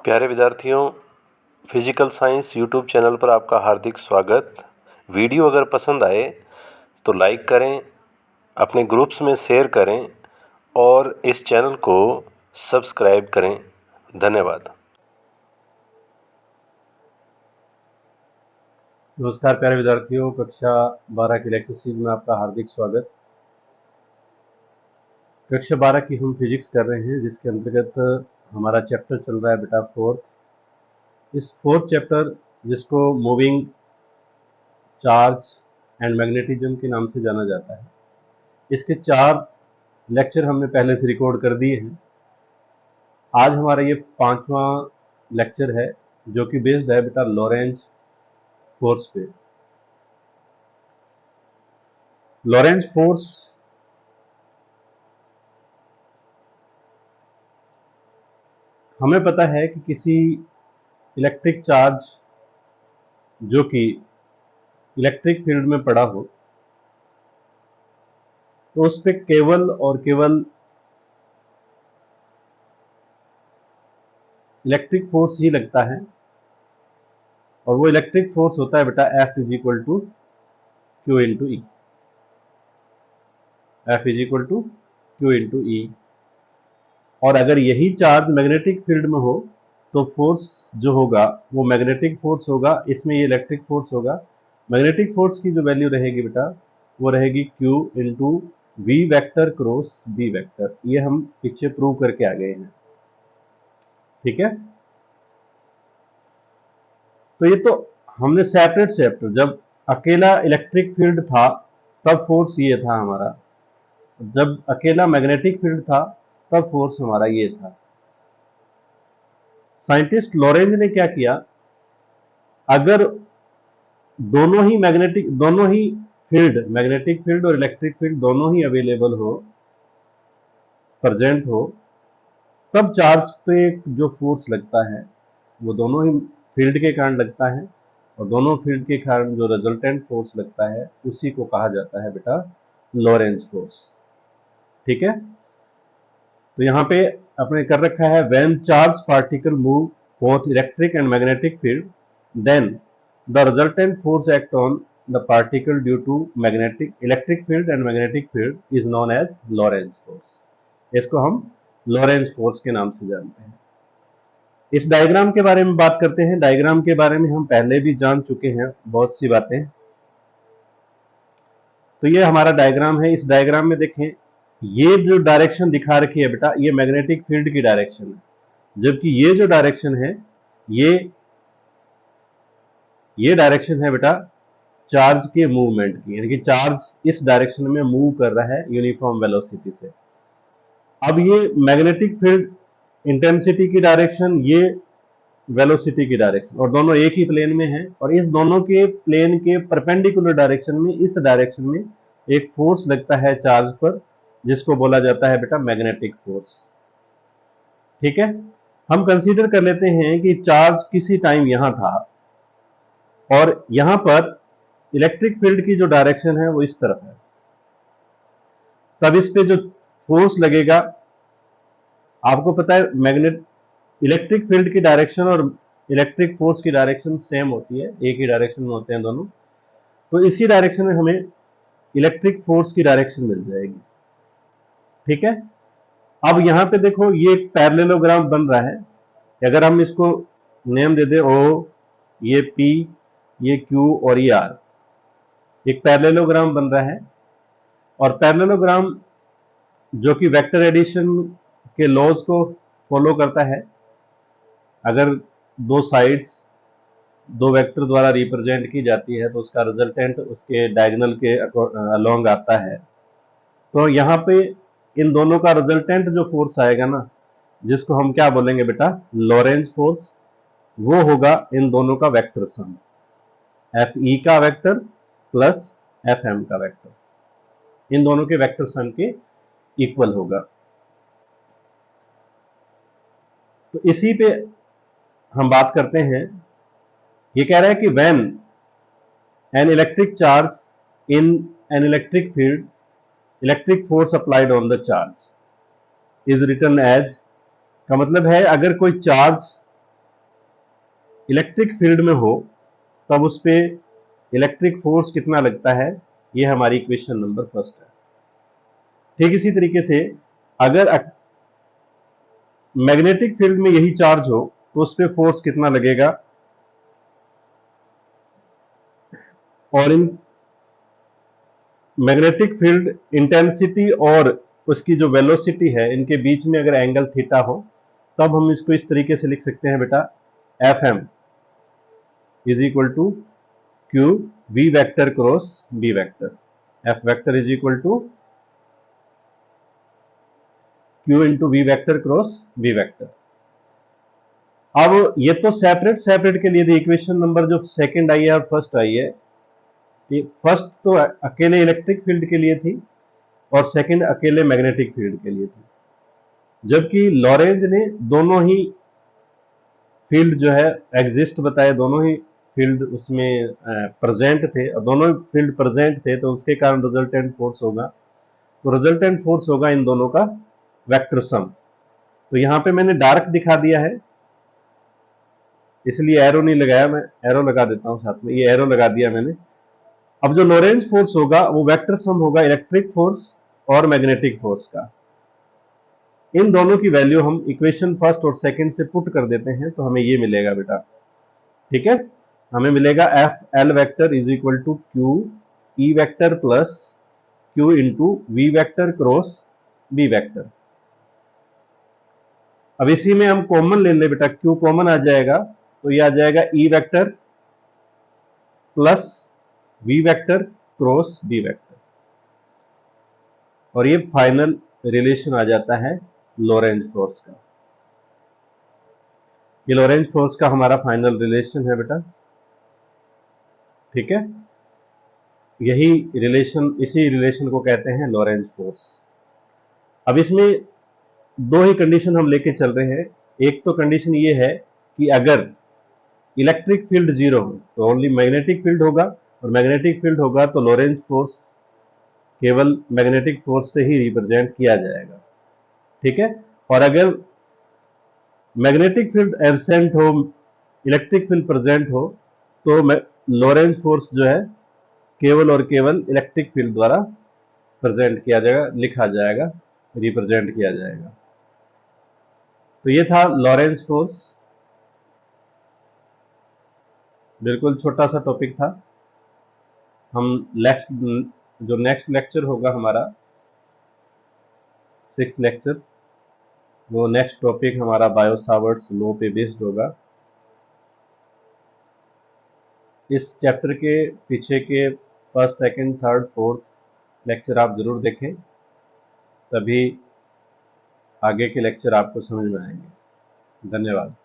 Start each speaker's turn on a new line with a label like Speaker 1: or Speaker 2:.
Speaker 1: प्यारे विद्यार्थियों, physical science YouTube channel पर आपका हार्दिक स्वागत। वीडियो अगर पसंद आए तो लाइक करें, अपने ग्रुप्स में शेयर करें और इस चैनल को सब्सक्राइब करें। धन्यवाद।
Speaker 2: नमस्कार प्यारे विद्यार्थियों, कक्षा 12 की लेक्चर सीरीज में आपका हार्दिक स्वागत। कक्षा 12 की हम फिजिक्स कर रहे हैं, जिसके अंतर्गत हमारा चैप्टर चल रहा है बेटा फोर्थ। इस फोर्थ चैप्टर, जिसको मूविंग चार्ज एंड मैग्नेटिज्म के नाम से जाना जाता है, इसके 4 लेक्चर हमने पहले से रिकॉर्ड कर दिए हैं। आज हमारा ये 5वां लेक्चर है, जो कि बेस्ड है बेटा लॉरेंज फोर्स पे। लॉरेंज फोर्स हमें पता है कि किसी इलेक्ट्रिक चार्ज जो कि इलेक्ट्रिक फील्ड में पड़ा हो, तो उस पर केवल और केवल इलेक्ट्रिक फोर्स ही लगता है, और वो इलेक्ट्रिक फोर्स होता है बेटा F is equal to q into E. F is equal to q into E. और अगर यही चार्ज मैग्नेटिक फील्ड में हो तो फोर्स जो होगा वो मैग्नेटिक फोर्स होगा, इसमें ये इलेक्ट्रिक फोर्स होगा। मैग्नेटिक फोर्स की जो वैल्यू रहेगी बेटा, वो रहेगी q into v vector cross B vector. ये हम पीछे प्रूव करके आ गए हैं, ठीक है। तो ये तो हमने सेपरेट चैप्टर, जब अकेला इलेक्ट्रिक फील्ड था तब फोर्स ये था हमारा, जब अकेला मैग्नेटिक फील्ड था तब फोर्स हमारा ये था। साइंटिस्ट लॉरेंज ने क्या किया, अगर दोनों ही फील्ड, मैग्नेटिक फील्ड और इलेक्ट्रिक फील्ड दोनों ही अवेलेबल हो, प्रेजेंट हो, तब चार्ज पे जो फोर्स लगता है वो दोनों ही फील्ड के कारण लगता है, और दोनों फील्ड के कारण जो रिजल्टेंट फोर्स लगता है उसी को कहा जाता है बेटा लॉरेंज फोर्स, ठीक है। तो यहाँ पे अपने कर रखा है, when charge particle move both electric and magnetic field, then the resultant force act on the particle due to magnetic electric field and magnetic field is known as Lorentz force. इसको हम लॉरेंज फोर्स के नाम से जानते हैं। इस diagram के बारे में बात करते हैं। डायग्राम के बारे में हम पहले भी जान चुके हैं बहुत सी बातें। तो ये हमारा डायग्राम है। इस डायग्राम में देखें, ये जो डायरेक्शन दिखा रखी है बेटा, ये मैग्नेटिक फील्ड की डायरेक्शन है, जबकि ये जो डायरेक्शन है, ये डायरेक्शन है बेटा चार्ज के मूवमेंट की, यानी कि चार्ज इस डायरेक्शन में मूव कर रहा है यूनिफॉर्म वेलोसिटी से। अब ये मैग्नेटिक फील्ड इंटेंसिटी की डायरेक्शन, ये वेलोसिटी की डायरेक्शन, और दोनों एक ही प्लेन में है, और इस दोनों के प्लेन के परपेंडिकुलर डायरेक्शन में, इस डायरेक्शन में एक फोर्स लगता है चार्ज पर, जिसको बोला जाता है बेटा मैग्नेटिक फोर्स, ठीक है। हम कंसीडर कर लेते हैं कि चार्ज किसी टाइम यहां था, और यहां पर इलेक्ट्रिक फील्ड की जो डायरेक्शन है वो इस तरफ है। तब इस पे जो फोर्स लगेगा, आपको पता है मैग्नेट इलेक्ट्रिक फील्ड की डायरेक्शन और इलेक्ट्रिक फोर्स की डायरेक्शन सेम होती है, एक ही डायरेक्शन में होते हैं दोनों। तो इसी डायरेक्शन में हमें इलेक्ट्रिक फोर्स की डायरेक्शन मिल जाएगी, ठीक है। अब यहां पे देखो, ये एक पैरेललोग्राम बन रहा है। अगर हम इसको नेम दे दे ओ, ये पी, ये क्यू और ये आर, एक पैरेललोग्राम बन रहा है। और पैरेललोग्राम जो कि वेक्टर एडिशन के लॉज को फॉलो करता है, अगर दो साइड्स दो वेक्टर द्वारा रिप्रेजेंट की जाती है तो उसका रिजल्टेंट उसके डायगोनल के अलोंग आता है। तो यहाँ पे इन दोनों का रिजल्टेंट जो फोर्स आएगा ना, जिसको हम क्या बोलेंगे बेटा लॉरेंज फोर्स, वो होगा इन दोनों का वेक्टर सम, एफ ई का वेक्टर प्लस एफ एम का वेक्टर, इन दोनों के वेक्टर सम के इक्वल होगा। तो इसी पे हम बात करते हैं। ये कह रहा है कि when an electric charge in an electric field, electric force applied on the charge is return as, का मतलब है अगर कोई चार्ज इलेक्ट्रिक फील्ड में हो तब उस पे इलेक्ट्रिक फोर्स कितना लगता है, ये हमारी इक्वेशन नंबर फर्स्ट है। ठीक इसी तरीके से अगर मैग्नेटिक फील्ड में यही चार्ज हो तो उस पे फोर्स कितना लगेगा, और इन मैग्नेटिक फील्ड इंटेंसिटी और उसकी जो वेलोसिटी है इनके बीच में अगर एंगल थीटा हो तब हम इसको इस तरीके से लिख सकते हैं बेटा, F M is equal to q v vector cross B vector. F vector is equal to q into v vector cross B vector. अब ये तो सेपरेट सेपरेट के लिए थी, इक्वेशन नंबर जो सेकंड आई है और फर्स्ट आई है, ये फर्स्ट तो अकेले इलेक्ट्रिक फील्ड के लिए थी और सेकंड अकेले मैग्नेटिक फील्ड के लिए थी, जबकि लॉरेंज ने दोनों ही फील्ड जो है एग्जिस्ट बताए, दोनों ही फील्ड उसमें प्रेजेंट थे, और दोनों ही फील्ड प्रेजेंट थे तो उसके कारण रिजल्टेंट फोर्स होगा, तो रिजल्टेंट फोर्स होगा इन दोनों का वेक्टर सम। तो यहां पे मैंने डार्क दिखा दिया है इसलिए एरो नहीं लगाया, मैं एरो लगा देता हूं साथ में, ये एरो लगा दिया मैंने। अब जो लॉरेंज फोर्स होगा वो वेक्टर सम होगा इलेक्ट्रिक फोर्स और मैग्नेटिक फोर्स का। इन दोनों की वैल्यू हम इक्वेशन फर्स्ट और सेकंड से पुट कर देते हैं तो हमें ये मिलेगा बेटा। ठीक है, हमें मिलेगा F L vector is equal to q E vector plus q into v vector cross B vector. अब इसी में हम कॉमन ले ले बेटा, क्यू कॉमन आ जाएगा तो ये आ जाएगा E vector plus v vector cross B vector, और ये फाइनल रिलेशन आ जाता है लॉरेंज फोर्स का। ये लॉरेंज फोर्स का हमारा फाइनल रिलेशन है बेटा। ठीक है, यही रिलेशन, इसी रिलेशन को कहते हैं लॉरेंज फोर्स। अब इसमें दो ही कंडीशन हम लेके चल रहे हैं। एक तो कंडीशन ये है कि अगर इलेक्ट्रिक फील्ड जीरो हो तो ओनली मैग्नेटिक फील्ड होगा, और मैग्नेटिक फील्ड होगा तो लॉरेंज फोर्स केवल मैग्नेटिक फोर्स से ही रिप्रेजेंट किया जाएगा। ठीक है, और अगर मैग्नेटिक फील्ड एब्सेंट हो, इलेक्ट्रिक फील्ड प्रेजेंट हो, तो लॉरेंज फोर्स जो है केवल और केवल इलेक्ट्रिक फील्ड द्वारा प्रेजेंट किया जाएगा, लिखा जाएगा, रिप्रेजेंट किया जाएगा। तो ये था लॉरेंज फोर्स, बिल्कुल छोटा सा टॉपिक था। हम नेक्स्ट लेक्चर होगा हमारा 6th लेक्चर, वो नेक्स्ट टॉपिक हमारा बायो सावर्ट्स लॉ पे बेस्ड होगा। इस चैप्टर के पीछे के first, second, third, fourth lecture आप जरूर देखें, तभी आगे के लेक्चर आपको समझ में आएंगे। धन्यवाद।